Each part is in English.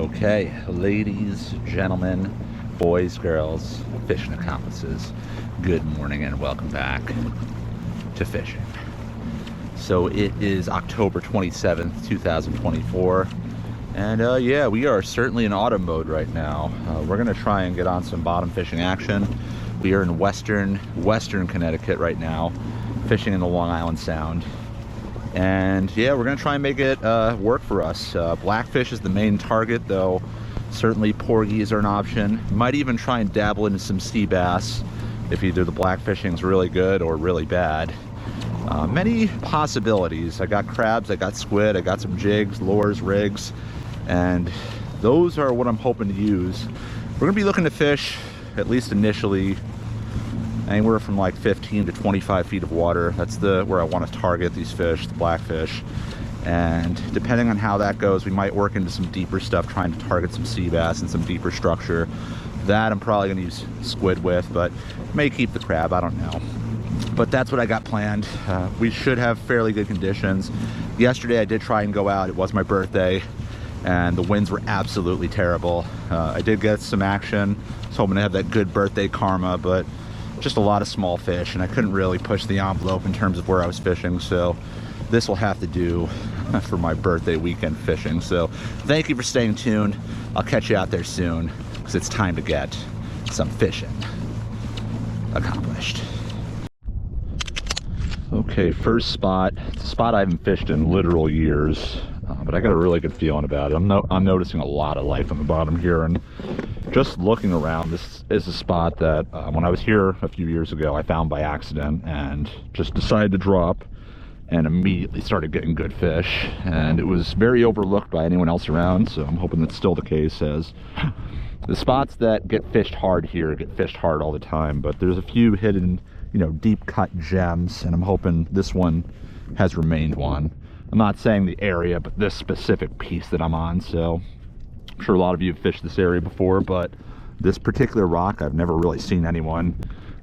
Okay, ladies, gentlemen, boys, girls, fishing accomplices, good morning and welcome back to Fishin'. So it is October 27th, 2024, and yeah, we are certainly in autumn mode right now. We're gonna try and get on some bottom fishing action. We are in western Connecticut right now, fishing in the Long Island Sound. And yeah, we're gonna try and make it work for us. Blackfish is the main target, though certainly porgies are an option. Might even try and dabble into some sea bass if either the blackfishing is really good or really bad. Many possibilities. I got crabs, I got squid, I got some jigs, lures, rigs, and those are what I'm hoping to use. We're gonna be looking to fish, at least initially, anywhere from like 15 to 25 feet of water. That's where I want to target these fish, the blackfish. And depending on how that goes, we might work into some deeper stuff, trying to target some sea bass and some deeper structure. That I'm probably going to use squid with, but may keep the crab, I don't know. But that's what I got planned. We should have fairly good conditions. Yesterday I did try and go out. It was my birthday, and the winds were absolutely terrible. I did get some action. I was hoping to have that good birthday karma, but just a lot of small fish, and I couldn't really push the envelope in terms of where I was fishing, so this will have to do for my birthday weekend fishing. So thank you for staying tuned. I'll catch you out there soon, because it's time to get some fishing accomplished. Okay, first spot. It's a spot I haven't fished in literal years, but I got a really good feeling about it. I'm noticing a lot of life on the bottom here, and just looking around, this is a spot that when I was here a few years ago, I found by accident and just decided to drop and immediately started getting good fish. And it was very overlooked by anyone else around, so I'm hoping that's still the case, as the spots that get fished hard here get fished hard all the time. But there's a few hidden, deep cut gems, and I'm hoping this one has remained one. I'm not saying the area, but this specific piece that I'm on. So I'm sure a lot of you have fished this area before, but this particular rock, I've never really seen anyone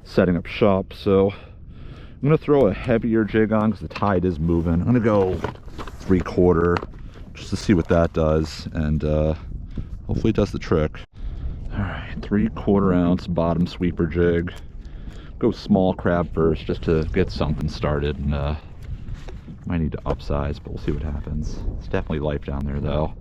setting up shop. So I'm gonna throw a heavier jig on because the tide is moving. I'm gonna go 3/4 just to see what that does, and hopefully it does the trick. All right, 3/4 ounce bottom sweeper jig. Go small crab first just to get something started, and might need to upsize, but we'll see what happens. It's definitely life down there though.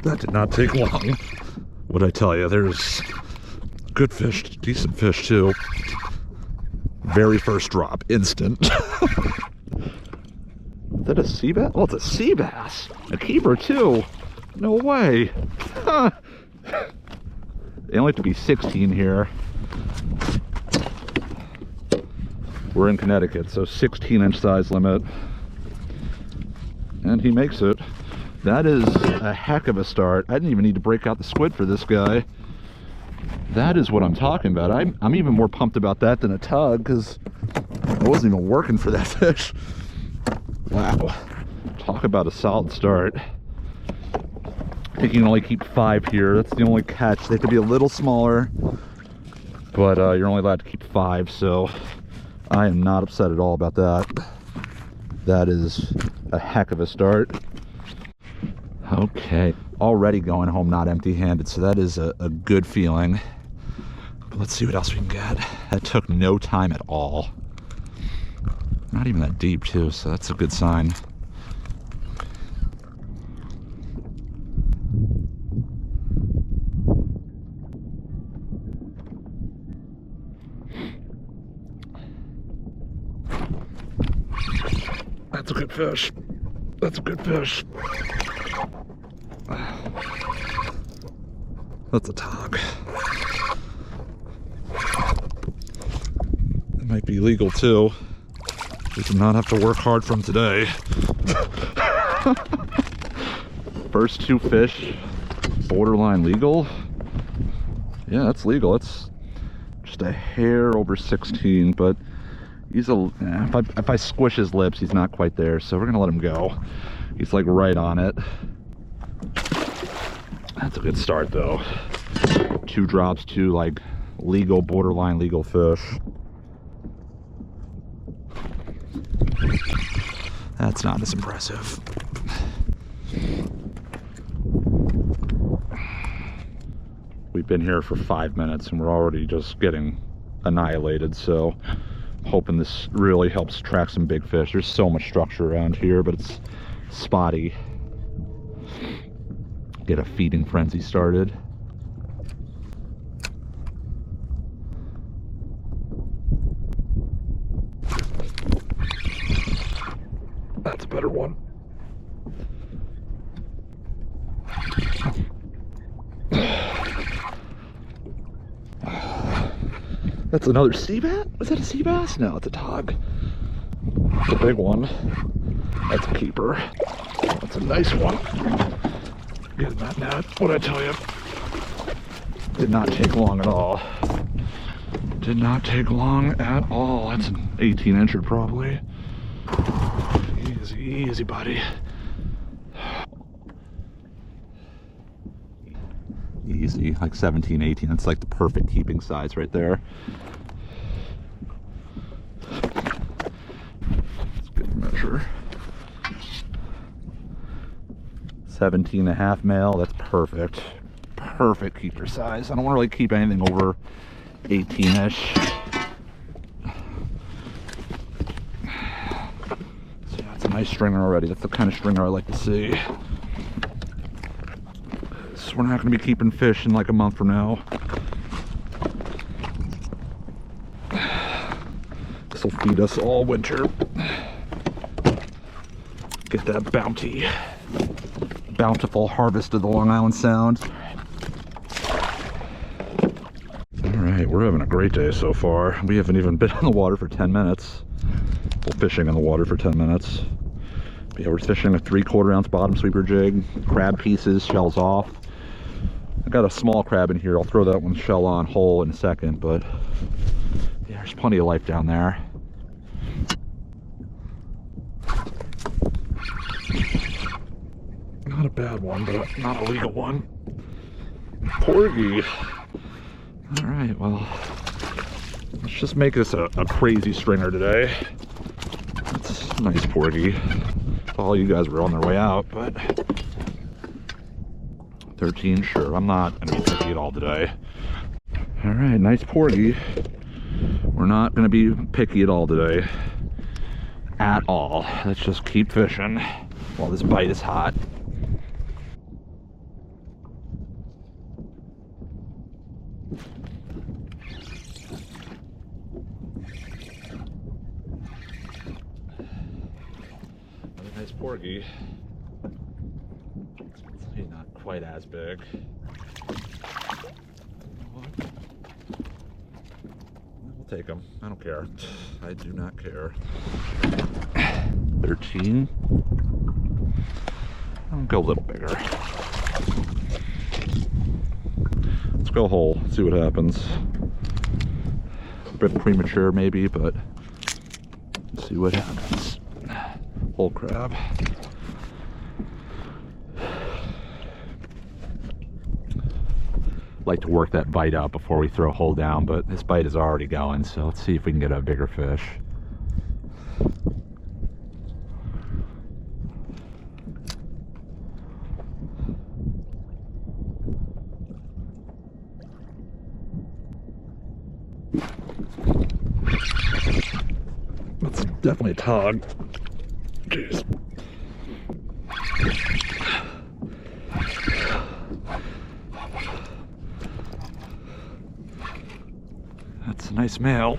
That did not take long. What'd I tell you? There's good fish, decent fish too. Very first drop, instant. Is that a sea bass? Oh, it's a sea bass. A keeper too. No way. Huh. They only have to be 16 here. We're in Connecticut, so 16-inch size limit. And he makes it. That is a heck of a start. I didn't even need to break out the squid for this guy. That is what I'm talking about. I'm even more pumped about that than a tug, because I wasn't even working for that fish. Wow. Talk about a solid start. I think you can only keep 5 here. That's the only catch. They have to be a little smaller, but you're only allowed to keep 5, so I am not upset at all about that. That is a heck of a start. Okay, already going home not empty-handed, so that is a good feeling. But let's see what else we can get. That took no time at all. Not even that deep too, so that's a good sign. That's a good fish. That's a good fish. That's a tog. It might be legal too. We do not have to work hard from today. First 2 fish, borderline legal. Yeah, that's legal. It's just a hair over 16, but he's if I squish his lips, he's not quite there, so we're gonna let him go. He's like right on it. That's a good start though. 2 drops, 2 like legal, borderline legal fish. That's not as impressive. We've been here for 5 minutes and we're already just getting annihilated, so hoping this really helps track some big fish. There's so much structure around here, but it's spotty. Get a feeding frenzy started. That's a better one. That's another sea bass? Was that a sea bass? No, it's a tog. It's a big one. That's a keeper. That's a nice one. Get that net. What'd I tell you? Did not take long at all. Did not take long at all. That's an 18-incher probably. Easy, easy, buddy. Easy, like 17, 18. That's like the perfect keeping size right there. That's a good measure. 17.5 male, that's perfect. Perfect keeper size. I don't want to really keep anything over 18-ish. So yeah, it's a nice stringer already. That's the kind of stringer I like to see. So we're not going to be keeping fish in like a month from now. This will feed us all winter. Get that bounty. Bountiful harvest of the Long Island Sound. Alright, we're having a great day so far. We haven't even been in the water for 10 minutes. Well, fishing in the water for 10 minutes. But yeah, we're fishing a 3/4 ounce bottom sweeper jig. Crab pieces, shells off. I got a small crab in here. I'll throw that one shell on whole in a second, but yeah, there's plenty of life down there. Not a bad one, but not a legal one. Porgy. All right, well, let's just make this a crazy stringer today. That's a nice porgy. All you guys were on their way out, but 13, sure. I'm not gonna be picky at all today. All right, nice porgy. We're not gonna be picky at all today. At all. Let's just keep fishing while this bite is hot. Nice porgy. He's not quite as big. We'll take him. I don't care. I do not care. 13. I'll go a little bigger. Let's go whole. See what happens. A bit premature maybe, but let's see what happens. Whole crab. Like to work that bite out before we throw whole down, but this bite is already going, so let's see if we can get a bigger fish. That's definitely a tog. Jeez. That's a nice male.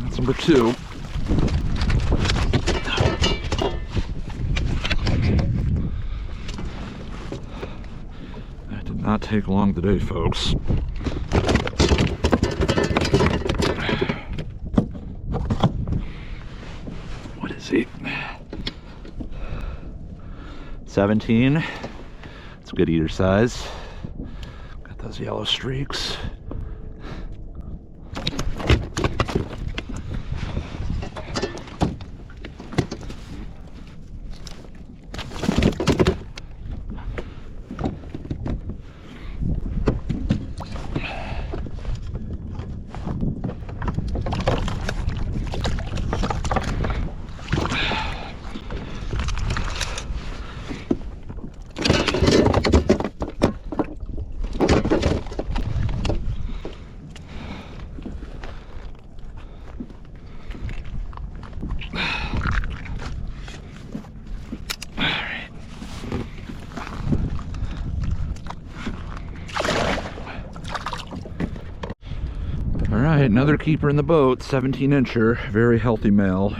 That's number 2. That did not take long today, folks. What is he? 17. It's a good eater size. Those yellow streaks. Alright, another keeper in the boat, 17-incher, very healthy male.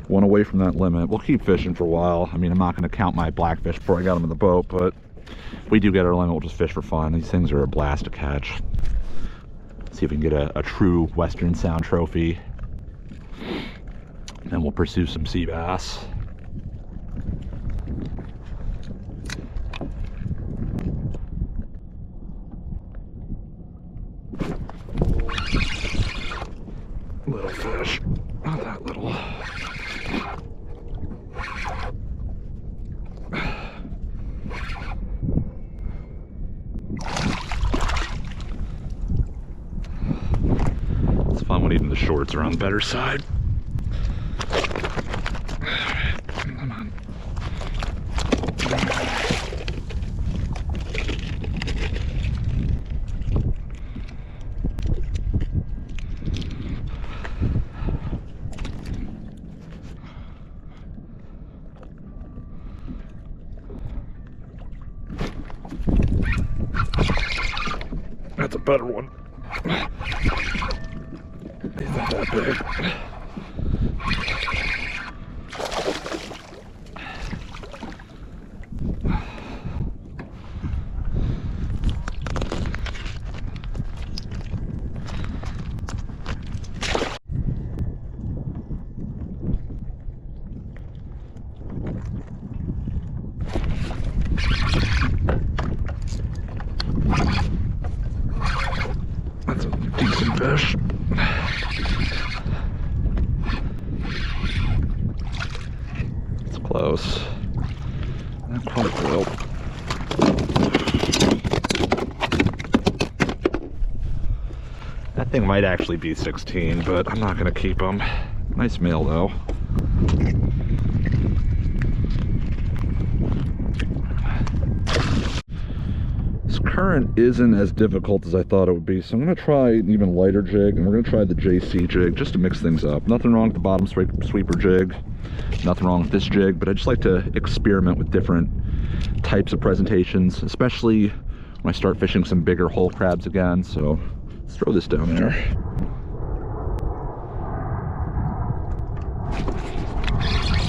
One away from that limit. We'll keep fishing for a while. I mean, I'm not going to count my blackfish before I got them in the boat, but if we do get our limit, we'll just fish for fun. These things are a blast to catch. See if we can get a true Western Sound trophy. And then we'll pursue some sea bass. Little fish, not that little. It's fun when even the shorts are on the better side. Come on. That's a better one. He's not that big. That's a decent fish. It's close. Not quite real. That thing might actually be 16, but I'm not going to keep him. Nice male though. Current isn't as difficult as I thought it would be, so I'm going to try an even lighter jig, and we're going to try the JC jig just to mix things up. Nothing wrong with the bottom sweeper jig, nothing wrong with this jig, but I just like to experiment with different types of presentations, especially when I start fishing some bigger whole crabs again. So let's throw this down there.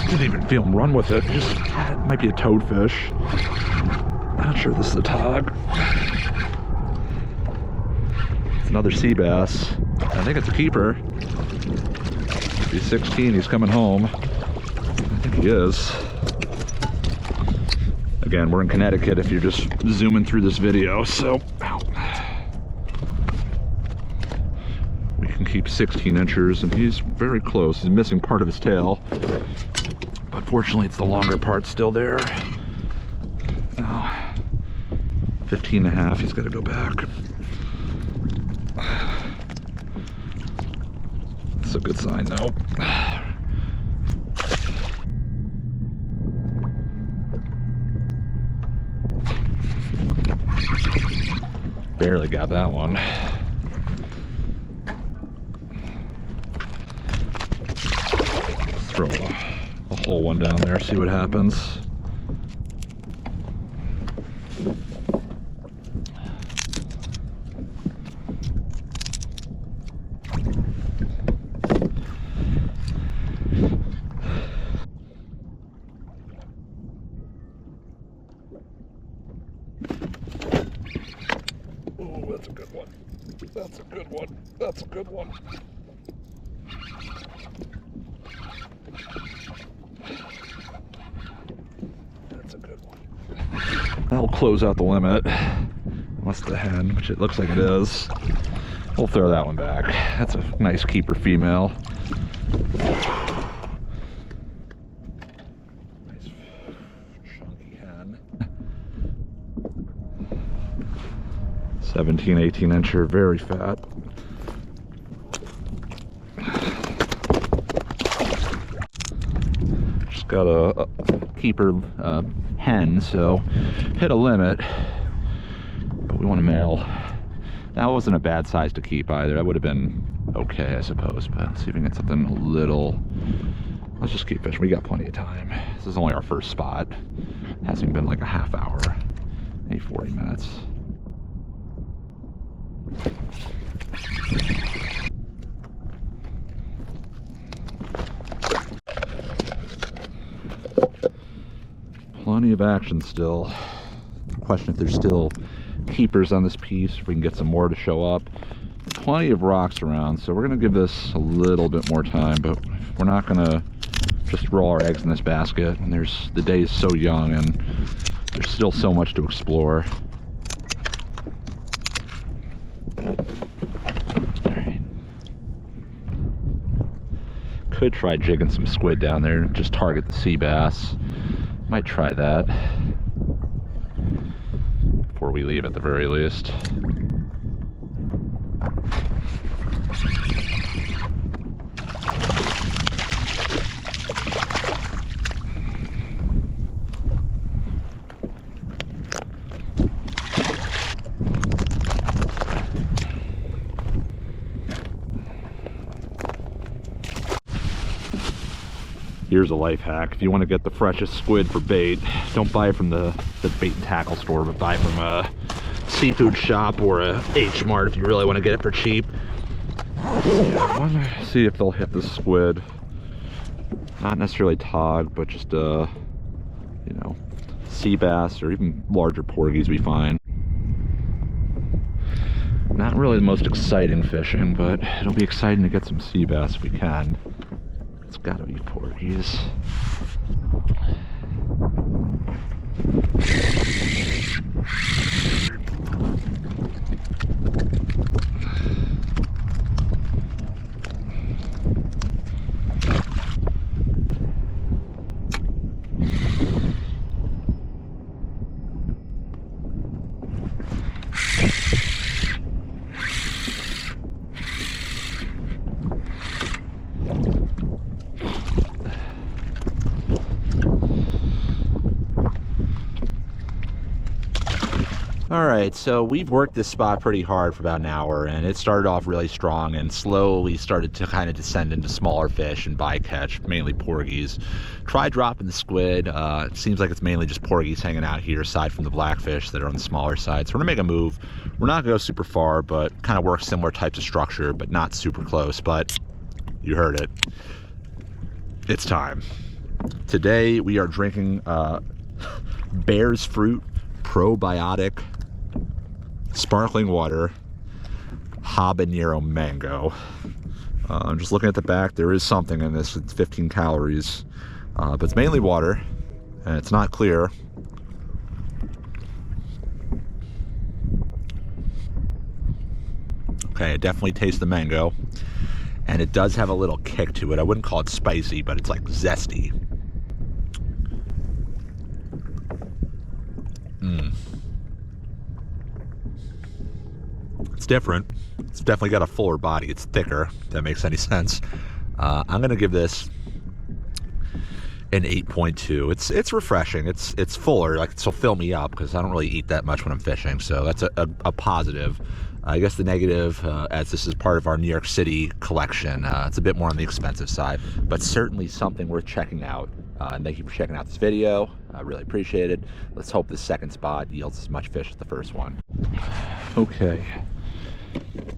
Didn't even feel him run with it. Just, it might be a toadfish. Not sure this is a tog. It's another sea bass. I think it's a keeper. He's 16, he's coming home. I think he is. Again, we're in Connecticut if you're just zooming through this video, so we can keep 16-inchers, and he's very close. He's missing part of his tail, but fortunately it's the longer part still there. 15 and a half, he's got to go back. That's a good sign though. Barely got that one. Throw a whole one down there, see what happens. That's a good one. That's a good one. That's a good one. That's a good one. That'll close out the limit. Unless the hen, which it looks like it is. We'll throw that one back. That's a nice keeper female. Nice chunky hen. 17, 18-incher, very fat. Got a keeper hen, so hit a limit, but we want to male. That wasn't a bad size to keep either. That would have been okay, I suppose, but let's see if we can get something a little. Let's just keep fishing. We got plenty of time. This is only our first spot. Hasn't been like a half hour, maybe 40 minutes. Plenty of action still. Question if there's still keepers on this piece, if we can get some more to show up. Plenty of rocks around, so we're gonna give this a little bit more time, but we're not gonna just roll our eggs in this basket. And the day is so young and there's still so much to explore. Alright. Could try jigging some squid down there, just target the sea bass. Might try that before we leave at the very least. Here's a life hack. If you want to get the freshest squid for bait, don't buy from the bait and tackle store, but buy from a seafood shop or a H-Mart if you really want to get it for cheap. I want to see if they'll hit the squid. Not necessarily tog, but just you know, sea bass or even larger porgies we find. Not really the most exciting fishing, but it'll be exciting to get some sea bass if we can. It's gotta be porgies. Alright, so we've worked this spot pretty hard for about an hour, and it started off really strong and slowly started to kind of descend into smaller fish and bycatch, mainly porgies. Tried dropping the squid. It seems like it's mainly just porgies hanging out here aside from the blackfish that are on the smaller side. So we're gonna make a move. We're not gonna go super far, but kind of work similar types of structure, but not super close. But you heard it. It's time. Today we are drinking Bear's Fruit Probiotic Sparkling Water Habanero Mango. I'm just looking at the back. There is something in this. It's 15 calories, but it's mainly water, and it's not clear. Okay, it definitely tastes the mango, and it does have a little kick to it. I wouldn't call it spicy, but it's like zesty. It's different. It's definitely got a fuller body. It's thicker, if that makes any sense. I'm gonna give this an 8.2. It's refreshing. It's fuller. Like, it'll fill me up because I don't really eat that much when I'm fishing. So that's a positive. I guess the negative, as this is part of our New York City collection, it's a bit more on the expensive side, but certainly something worth checking out. And thank you for checking out this video. I really appreciate it. Let's hope this second spot yields as much fish as the first one. Okay.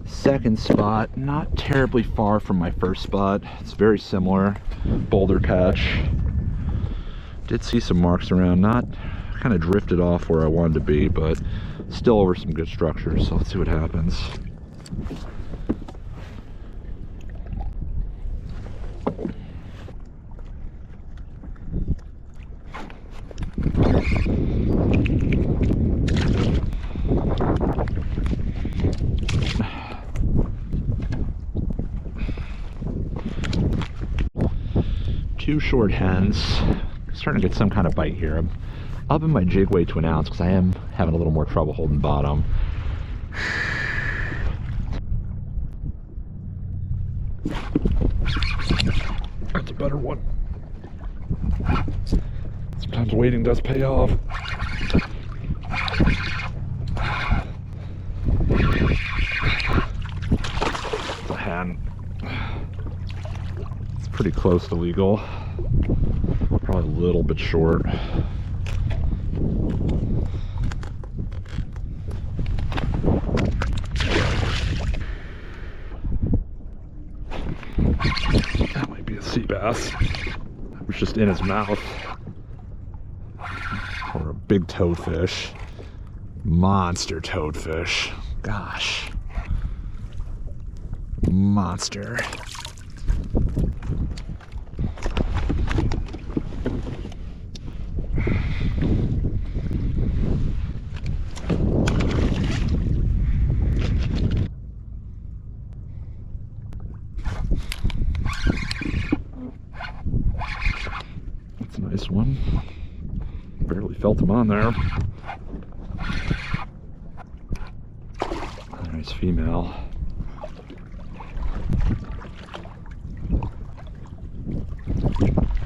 Second spot, not terribly far from my first spot. It's very similar. Boulder patch. Did see some marks around, not kind of drifted off where I wanted to be, but still over some good structures. So let's see what happens. Two short hens. Starting to get some kind of bite here. I'm upping my jig weight to an ounce because I am having a little more trouble holding bottom. That's a better one. Sometimes waiting does pay off. And it's pretty close to legal. Probably a little bit short. That might be a sea bass. It was just in his mouth. Or a big toadfish. Monster toadfish. Gosh. Monster. That's a nice one. Barely felt him on there. Nice female.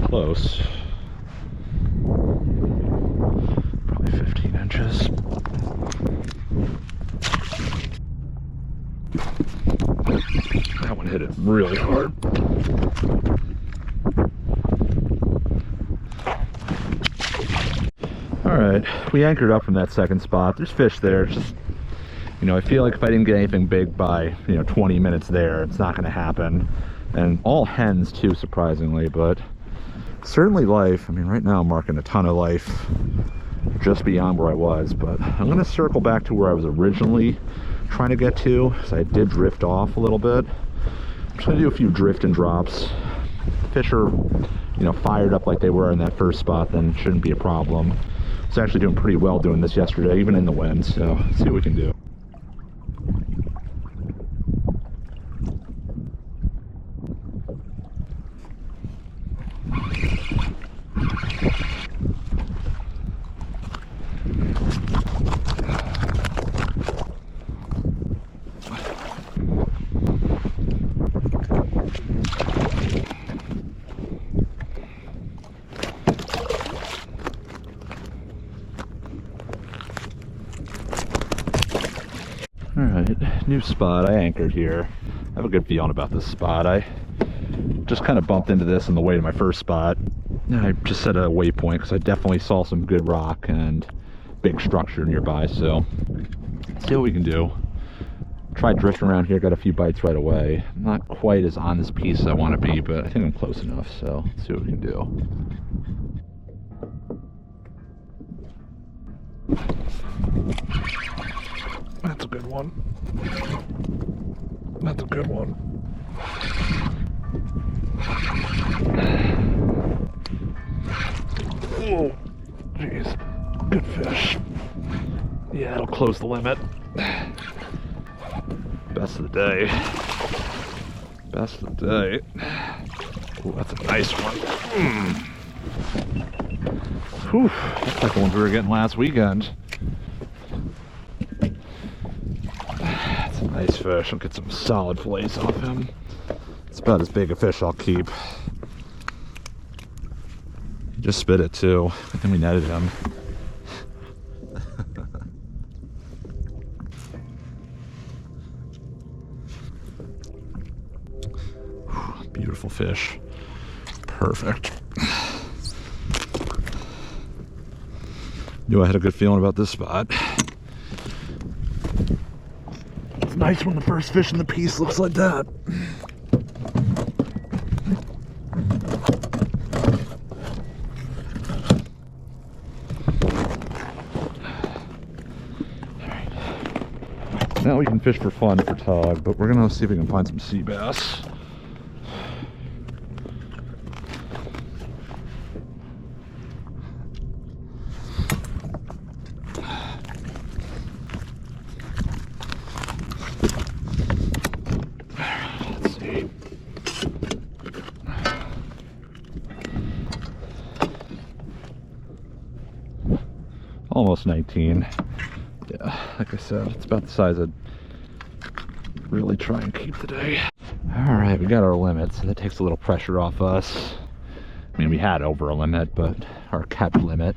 Close. Probably 15 inches. That one hit it really hard. Alright, we anchored up from that second spot. There's fish there. It's just, you know, I feel like if I didn't get anything big by, 20 minutes there, it's not going to happen. And all hens too, surprisingly, but certainly life. I mean, right now I'm marking a ton of life just beyond where I was, but I'm going to circle back to where I was originally trying to get to, because I did drift off a little bit. I'm just going to do a few drift and drops. Fish are, fired up like they were in that first spot, then shouldn't be a problem. I was actually doing pretty well doing this yesterday, even in the wind, so let's see what we can do. Alright, new spot. I anchored here. I have a good feeling about this spot. I just kind of bumped into this on the way to my first spot. I just set a waypoint because I definitely saw some good rock and big structure nearby, so let's see what we can do. Tried drifting around here, got a few bites right away. I'm not quite as on this piece as I want to be, but I think I'm close enough, so let's see what we can do. That's a good one. That's a good one. Oh, jeez. Good fish. Yeah, it'll close the limit. Best of the day. Best of the day. Oh, that's a nice one. Whew, that's like the ones we were getting last weekend. That's a nice fish. I'll get some solid fillets off him. It's about as big a fish I'll keep. He just spit it too. I think we netted him. Beautiful fish. Perfect. Knew I had a good feeling about this spot. It's nice when the first fish in the piece looks like that. Alright. Now we can fish for fun for Tautog, but we're gonna see if we can find some sea bass. Almost 19. Yeah, like I said, it's about the size I'd really try and keep today. Alright, we got our limit, so that takes a little pressure off us. I mean, we had over a limit, but our kept limit.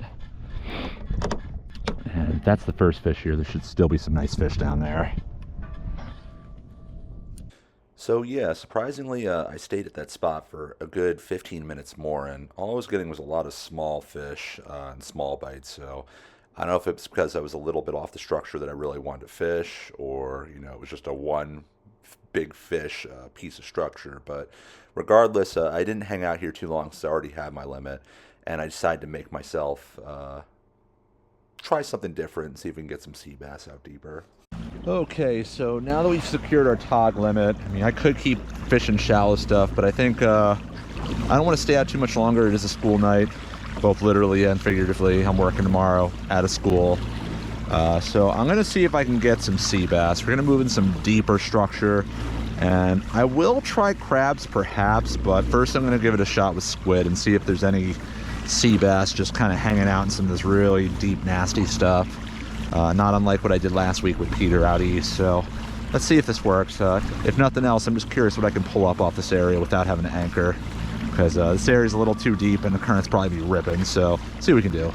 And that's the first fish here. There should still be some nice fish down there. So yeah, surprisingly, I stayed at that spot for a good 15 minutes more, and all I was getting was a lot of small fish and small bites. So I don't know if it's because I was a little bit off the structure that I really wanted to fish, or it was just a one big fish piece of structure. But regardless, I didn't hang out here too long because I already had my limit, and I decided to make myself try something different and see if we can get some sea bass out deeper. Okay, so now that we've secured our Tautog limit, I mean, I could keep fishing shallow stuff, but I think I don't want to stay out too much longer. It is a school night, both literally and figuratively. I'm working tomorrow out of school. So I'm going to see if I can get some sea bass. We're going to move in some deeper structure, and I will try crabs perhaps, but first I'm going to give it a shot with squid and see if there's any sea bass just kind of hanging out in some of this really deep, nasty stuff. Not unlike what I did last week with Peter out east. So let's see if this works. If nothing else, I'm just curious what I can pull up off this area without having to anchor, because this area is a little too deep and the current's probably be ripping. So let's see what we can do.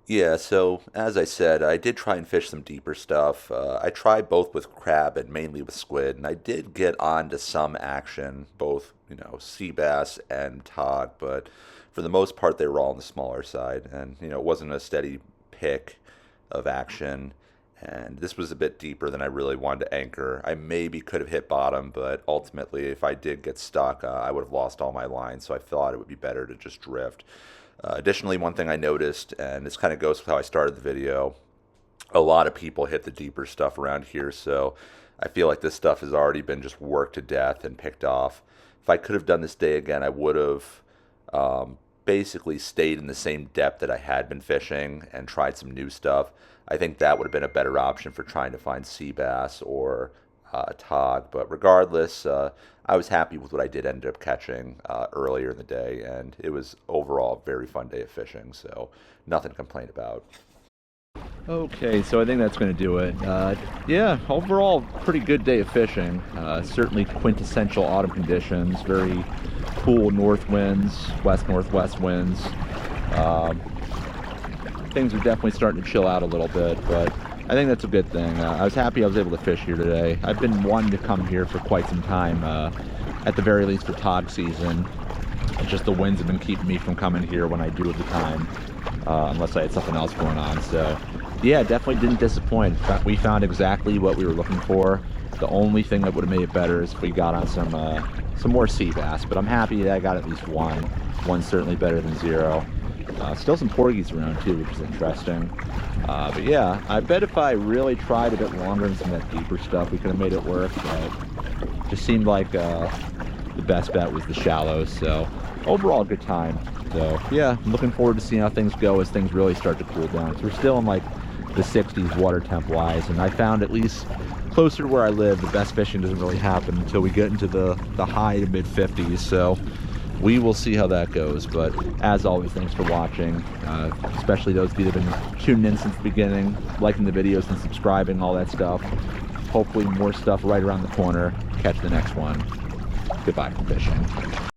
Yeah, so as I said, I did try and fish some deeper stuff. I tried both with crab and mainly with squid, and I did get onto some action, both sea bass and tog, but for the most part they were all on the smaller side, and it wasn't a steady pick of action, and this was a bit deeper than I really wanted to anchor. I maybe could have hit bottom, but ultimately if I did get stuck, I would have lost all my lines, so I thought it would be better to just drift. Additionally, one thing I noticed, and this kind of goes with how I started the video, a lot of people hit the deeper stuff around here, so I feel like this stuff has already been just worked to death and picked off. If I could have done this day again, I would have basically stayed in the same depth that I had been fishing and tried some new stuff. I think that would have been a better option for trying to find sea bass or tog. But regardless, I was happy with what I did end up catching earlier in the day, and it was overall a very fun day of fishing, so nothing to complain about. Okay, so I think that's going to do it. Yeah, overall, pretty good day of fishing. Certainly quintessential autumn conditions, very cool north winds, west-northwest winds. Things are definitely starting to chill out a little bit, but I think that's a good thing. I was happy I was able to fish here today. I've been wanting to come here for quite some time, at the very least for tog season. It's just the winds have been keeping me from coming here when I do at the time, unless I had something else going on. So yeah, definitely didn't disappoint. We found exactly what we were looking for. The only thing that would have made it better is if we got on some more sea bass, but I'm happy that I got at least one. One's certainly better than zero. Still some porgies around too, which is interesting. But yeah, I bet if I really tried a bit longer and some of that deeper stuff, we could have made it work. But it just seemed like the best bet was the shallows. So overall, a good time. So yeah, I'm looking forward to seeing how things go as things really start to cool down. So we're still in like the 60s water temp wise, and I found at least closer to where I live, the best fishing doesn't really happen until we get into the high to mid 50s. So we will see how that goes. But as always, thanks for watching, especially those of you that have been tuning in since the beginning, liking the videos and subscribing, all that stuff. Hopefully more stuff right around the corner. Catch the next one. Goodbye from fishing.